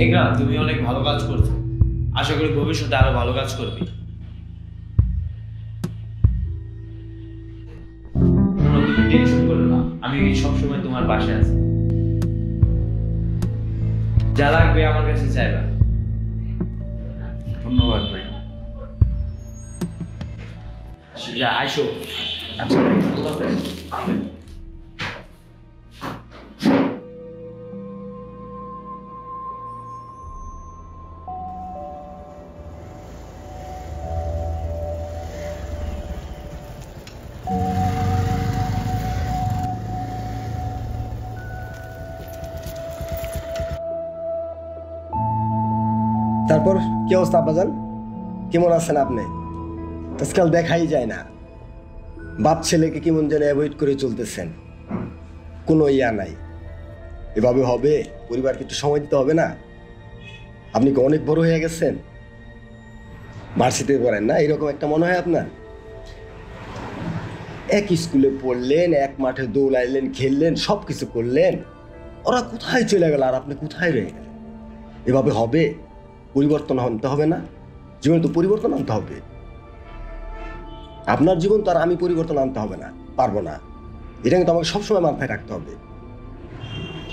ইকরাম, তুমি অনেক ভালো কাজ করছো। আশা করি ভবিষ্যতে আরো ভালো কাজ করবে। তুমি টেনশন করো না, আমি সবসময় তোমার পাশে আছি। যা লাগবে আমার কাছে চাইবা। ধন্যবাদ ভাই। যা আইসো। আচ্ছা ভাই, খোদা হাফেজ। তারপর কি অবস্থা আব্বাজান? কেমন আছেন আপনি? আজকাল দেখাই যায় না। বাপ ছেলেকে কেমন যেন অ্যাভয়েড করে চলতেছেন, কোনো ইয়া নাই। এভাবে হবে? পরিবারকে একটু সময় দিতে হবে না? আপনি কি অনেক বড় হয়ে গেছেন? ভার্সিটিতে পড়েন না, এরকম একটা মনে হয় আপনার? এক স্কুলে পড়লেন, এক মাঠে দৌড়াইলেন, খেললেন, সব কিছু করলেন, ওরা কোথায় চলে গেল আর আপনি কোথায় রয়ে গেলেন? এভাবে হবে? পরিবর্তন আনতে হবে না? জীবনে তো পরিবর্তন আনতে হবে। আপনার জীবন তো আর আমি পরিবর্তন আনতে হবে না, পারবো না। এটা কিন্তু আমাকে সবসময় মাথায় রাখতে হবে।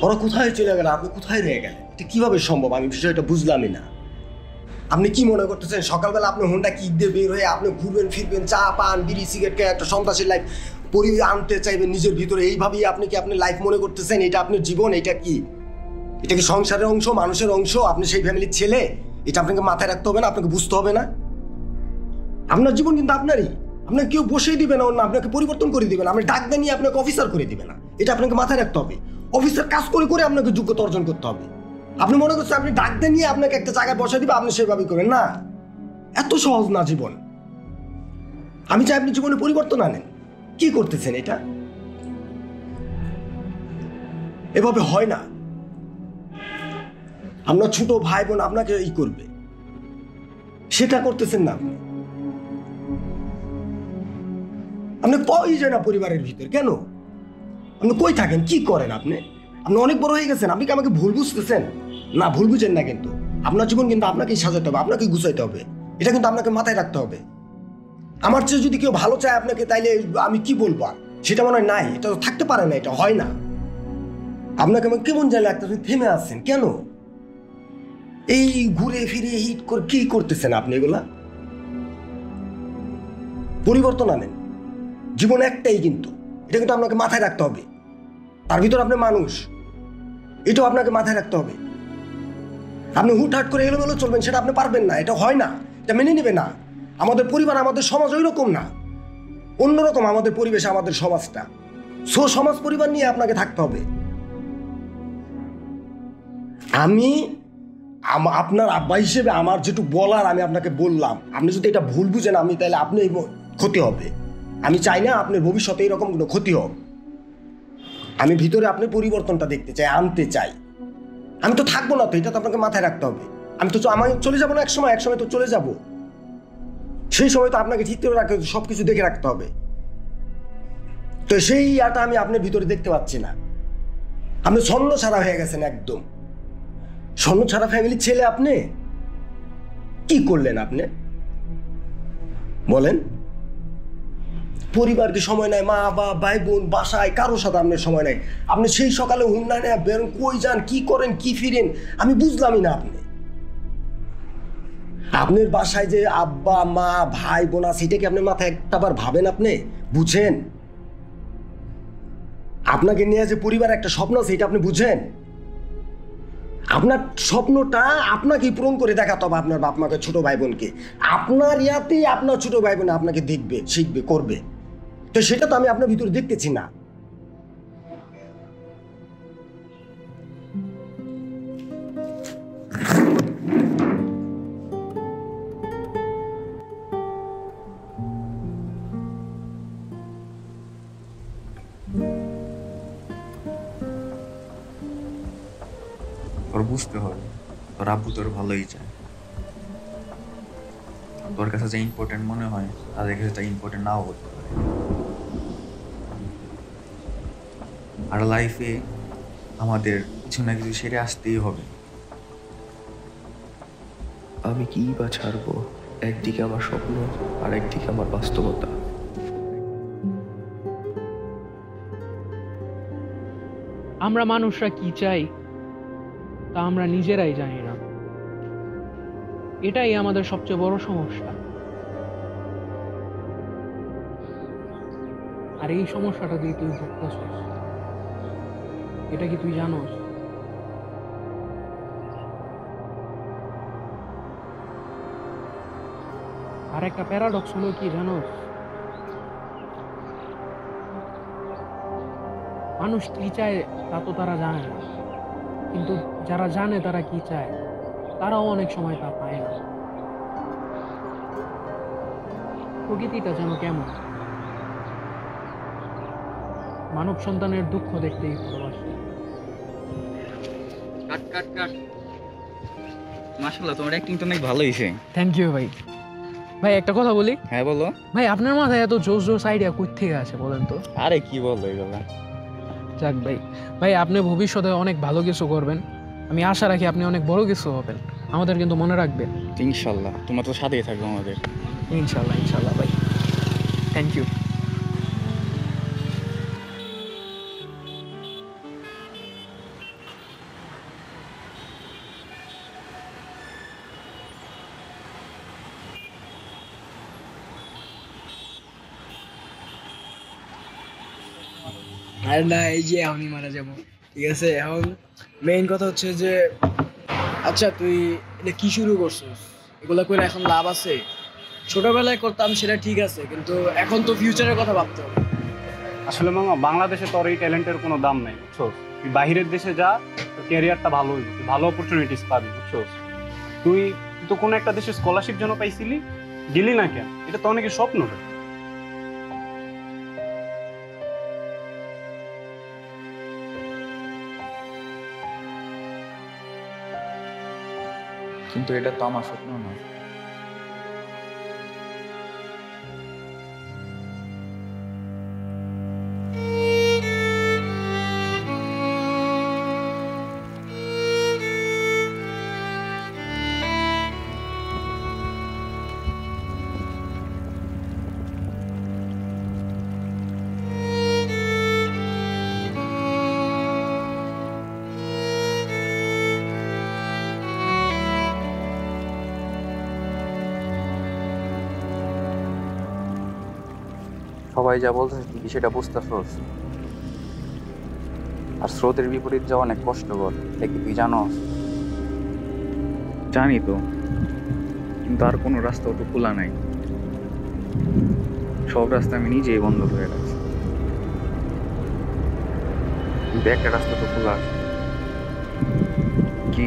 ওরা কোথায় চলে গেল, আপনি কোথায় রয়ে গেলেন? এটা কিভাবে সম্ভব? আমি বিষয়টা বুঝলামই না। আপনি কি মনে করতেছেন সকালবেলা আপনি হোন্ডা কিক দিয়ে বের হয়ে আপনি ঘুরবেন ফিরবেন, চা পান বিড়ি সিগারেট খেয়ে একটা সন্ত্রাসী লাইফ আনতে চাইবেন নিজের ভিতরে? এইভাবেই আপনি কি আপনি লাইফ মনে করতেছেন? এটা আপনার জীবন? এটা কি? এটা কি সংসারের অংশ, মানুষের অংশ? আপনি সেই ফ্যামিলির ছেলে, এটা আপনাকে মাথায় রাখতে হবে না? আপনাকে বুঝতে হবে না? আপনার জীবন কিন্তু আপনারই। আপনাকে কেউ বসেই দিবে না, অন্য আপনাকে পরিবর্তন করে দিবে না। আপনি ডাক দেন নিয়ে আপনাকে অফিসার করে দিবে না, এটা আপনাকে মাথায় রাখতে হবে। অফিসার কাজ করে করে আপনাকে যোগ্যতা অর্জন করতে হবে। আপনি মনে করছেন আপনি ডাক দেন নিয়ে আপনাকে একটা জায়গায় বসে দিবে, আপনি সেভাবেই করেন না। এত সহজ না জীবন। আমি চাই আপনি জীবনে পরিবর্তন আনেন। কি করতেছেন এটা? এভাবে হয় না। আপনার ছোট ভাই বোন আপনাকে এই করবে, সেটা করতেছেন না। আপনি পাওয়াই যায় না পরিবারের ভিতর। কেন? আপনি কই থাকেন, কি করেন? আপনি আপনি অনেক বড় হয়ে গেছেন। আপনি কি আমাকে ভুল বুঝতেছেন? না, ভুল বুঝেন না। কিন্তু আপনার জীবন কিন্তু আপনাকেই সাজাতে হবে, আপনাকেই গুছাইতে হবে। এটা কিন্তু আপনাকে মাথায় রাখতে হবে। আমার চেয়ে যদি কেউ ভালো চায় আপনাকে, তাইলে আমি কি বলবো? আর সেটা মনে হয় নাই, এটা তো থাকতে পারে না, এটা হয় না। আপনাকে আমি কেমন জানলে একটা থেমে আসছেন কেন? এই ঘুরে ফিরে হিট করে কি করতেছেন আপনি? এগুলা পরিবর্তন আনেন। জীবন একটাই, কিন্তু এটা কিন্তু আপনাকে মাথায় রাখতে হবে। তার ভিতর আপনি মানুষ, এটাও আপনাকে মাথায় রাখতে হবে। আপনি হুটহাট করে এলোমেলো চলবেন, সেটা আপনি পারবেন না। এটা হয় না, এটা মেনে নেবে না। আমাদের পরিবার, আমাদের সমাজ ওই রকম না, অন্যরকম আমাদের পরিবেশ, আমাদের সমাজটা। সমাজ পরিবার নিয়ে আপনাকে থাকতে হবে। আমি আপনার আব্বা হিসেবে আমার যেটুকু বলার আমি আপনাকে বললাম। আপনি যদি এটা ভুল বুঝেন, আমি তাহলে আপনি ক্ষতি হবে। আমি চাই না আপনার ভবিষ্যতে এরকম কোনো ক্ষতি হোক। আমি ভিতরে আপনি পরিবর্তনটা দেখতে চাই, আনতে চাই। আমি তো থাকবো না তো, এটা তো আপনাকে মাথায় রাখতে হবে। আমি চলে যাবো না, এক সময় তো চলে যাব। সেই সময় তো আপনাকে ঠিক করে রাখতে, সবকিছু দেখে রাখতে হবে। তো সেই ইয়াটা আমি আপনার ভিতরে দেখতে পাচ্ছি না। আপনি ছন্ন ছাড়া হয়ে গেছেন, একদম ছন্ন ছাড়া ফ্যামিলির ছেলে। আপনি কি করলেন? আপনি বলেন। পরিবারকে সময় নাই, মা বাবা ভাই বোন বাসায় কারোর সাথে আপনার সময় নাই। আপনি সেই সকালে হুন্ডা নেয় বেরোন, কই যান, কি করেন, কি ফিরেন, আমি বুঝলামই না। আপনার বাসায় যে আব্বা মা ভাই বোন আছে, এটা কি আপনার মাথায় একটাবার ভাবেন? আপনি বুঝেন? আপনাকে নিয়ে যে পরিবার একটা স্বপ্ন আছে, এটা আপনি বুঝেন? আপনার স্বপ্নটা আপনাকেই পূরণ করে দেখাতে হবে, আপনার বাপ মাকে, ছোট ভাই বোনকে। আপনার ইয়াতেই আপনার ছোট ভাই বোন আপনাকে দেখবে, শিখবে, করবে। তো সেটা তো আমি আপনার ভিতরে দেখতেছি না। তোর বুঝতে হবে তোর আব্বু তোর ভালোই চায়। তোর কাছে যা ইম্পর্টেন্ট মনে হয় তাদের কাছে তা ইম্পর্টেন্ট নাও হতে পারে। আর লাইফে আমাদের কিছু না কিছু সেরে আসতেই হবে। আমি কি বা ছাড়বো? একদিকে আমার স্বপ্ন আর একদিকে আমার বাস্তবতা। আমরা মানুষরা কি চাই তা আমরা নিজেরাই জানি না। এটাই আমাদের সবচেয়ে বড় সমস্যা। আর এই সমস্যাটা দিয়ে তুই ভুগতেছিস, এটা কি তুই জানোস? আর একটা প্যারাডক্স হলো কি জানোস, মানুষ কি চায় তা তো তারা জানে না, কিন্তু যারা জানে তারা কি চায় তারাও অনেক সময় তা পায় না। প্রকৃতিটা যেন কেমন, মানব সন্তানের দুঃখ দেখতেই ভালোবাসে। কাট কাট কাট। মাশাআল্লাহ তোমার অ্যাক্টিং তো অনেক ভালো হয়েছে। থ্যাংক ইউ ভাই। ভাই একটা কথা বলি। হ্যাঁ বলো। ভাই আপনার মাথায় এত জোস জোস আইডিয়া কই থেকে আসে বলেন তো? আরে কি বলো এগুলা। যাক ভাই, ভাই আপনি ভবিষ্যতে অনেক ভালো কিছু করবেন, আমি আশা রাখি আপনি অনেক বড় কিছু হবেন। আমাদের কিন্তু মনে রাখবেন। ইনশাল্লাহ তোমরা তো সাথেই থাকবে আমাদের। ইনশাল্লাহ ইনশাল্লাহ ভাই, থ্যাংক ইউ। আর না, এই যে এখনই মারা যাব, ঠিক আছে? এখন মেইন কথা হচ্ছে যে, আচ্ছা তুই এটা কি শুরু করছিস? এগুলা করে এখন লাভ আছে? ছোটবেলায় করতাম সেটা ঠিক আছে, কিন্তু এখন তো ফিউচারের কথা ভাবতে হবে। আসলে মামা, বাংলাদেশে তোর এই ট্যালেন্টের কোনো দাম নাই, বুঝছো? তুই বাহিরের দেশে যা, তোর ক্যারিয়ারটা ভালো হইব, তুই ভালো অপরচুনিটিস পাবি, বুঝছো? তুই তো কোনো একটা দেশে স্কলারশিপ জন্য পাইছিলি, গেলি না কেন? এটা তো অনেকের স্বপ্ন রে। কিন্তু এটা তো আমার স্বপ্ন না। সবাই যা বলতেছে তুই সেটা বুঝতেছস? আর স্রোতের বিপরীত যাওয়া অনেক কষ্টকর, এটা কি তুই জানোস? জানি তো, কিন্তু আর কোনো রাস্তা তো খোলা নাই। সব রাস্তা আমি নিজেই বন্ধ করে রাখছি, কিন্তু একটা রাস্তা তো খোলা আছে। কি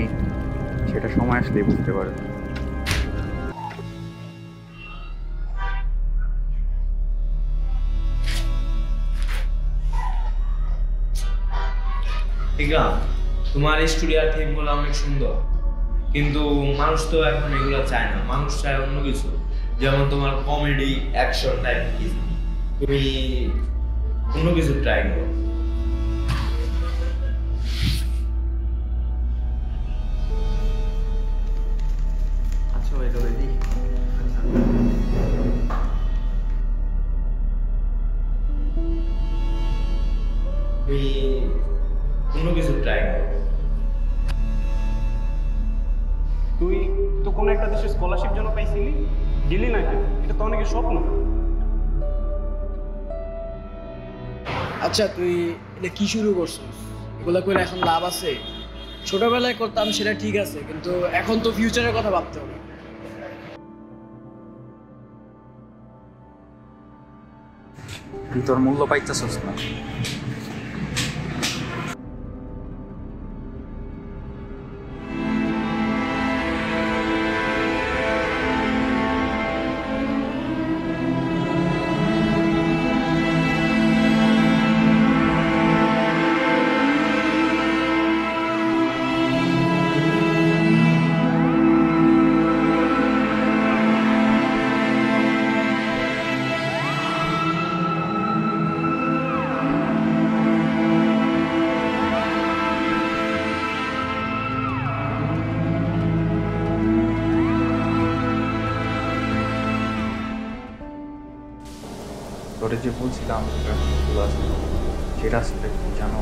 সেটা সময় আসলেই বুঝতে পারবে। ইকরাম, তোমার স্টুডিওর থিমগুলো অনেক সুন্দর, কিন্তু মানুষ তো এখন এগুলো চায় না, মানুষ চায় অন্য কিছু। যেমন তোমার কমেডি, অ্যাকশন টাইপ কিছু, তুমি অন্য কিছু ট্রাই করো। আচ্ছা ভাই, তবে দেখি। তুমি অন্য কিছু ট্রাই করো। তুই তো কোনো একটা দেশে স্কলারশিপ জন্য পাইছিলি, গেলি না কেন? এটা তো অনেকের স্বপ্ন। আচ্ছা তুই এটা কি শুরু করছিস? এগুলা করে এখন লাভ আছে? ছোটবেলায় করতাম সেটা ঠিক আছে, কিন্তু এখন তো ফিউচারের কথা ভাবতে হবে। তুই তোর মূল্য পাইতেছস না। তোরে যে বলছিলাম সেটা আসলে কি জানো?